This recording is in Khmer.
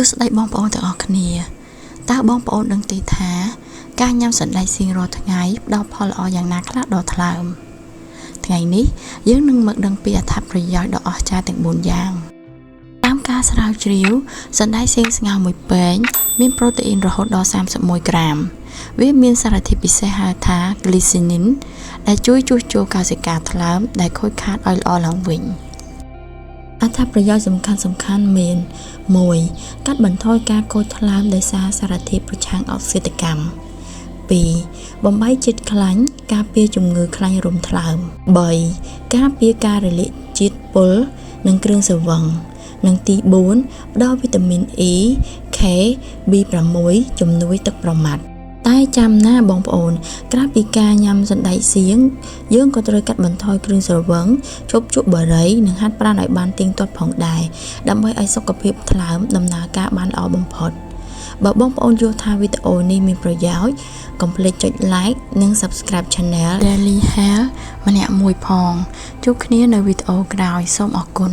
សួស្តីបងប្អូនទាំងអស់គ្នាតើបងប្អូនដឹងទេថាការញ៉ាំសណ្តែកសៀងរាល់ថ្ងៃផ្ដល់ផលល្អយ៉ាងណាខ្លះដល់ថ្លើមថ្ងៃនេះយើងនឹងមកដឹងពីអត្ថប្រយោជន៍ដ៏អស្ចារ្យទាំង4យ៉ាងតាមការស្រាវជ្រាវសណ្តែកសៀងស្ងោរមួយពែងមានប្រូតេអ៊ីនរហូតដល់31ក្រាមវាមានសារធាតុពិសេសហៅថា glycinin ដែលជួយជួសជុលកោសិកាថ្លើមដែលខូចខាតឲ្យល្អឡើងវិញអត្ថប្រយោជន៍សំខាន់មាន 1. កាត់បន្ថយការខូចថ្លើមដោយសារសារធាតុប្រឆាំងអុកស៊ីតកម្ម 2. បំបែកជាតិខ្លាញ់ការពារជំងឺខ្លាញ់រុំថ្លើម 3. ការពារការរលាកជាតិពុលនិងគ្រឿងស្រវឹងនិងទី 4 ផ្ដល់វីតាមីន E, K, B6 ជំនួយទឹកប្រមាត់តែចាំណាបងប្អូនក្រៅពីការញ៉ាំសណ្តែកសៀងយើងក៏ត្រូវកាត់បន្ថយគ្រឿងស្រវឹងជប់ជក់បារីនិងហាត់ប្រាណឲ្យបានទៀងទាត់ផងដែរដើម្បីឲ្យសុខភាពថ្លើមដំណើរការបានល្អបំផុតបើបងប្អូនយល់ថាវីដេអូនេះមានប្រយោជន៍កុំភ្លេចចុច like និង subscribe Channel Daily Health ម្នាក់មួយផងជួបគ្នានៅវីដេអូក្រោយសូមអរគុណ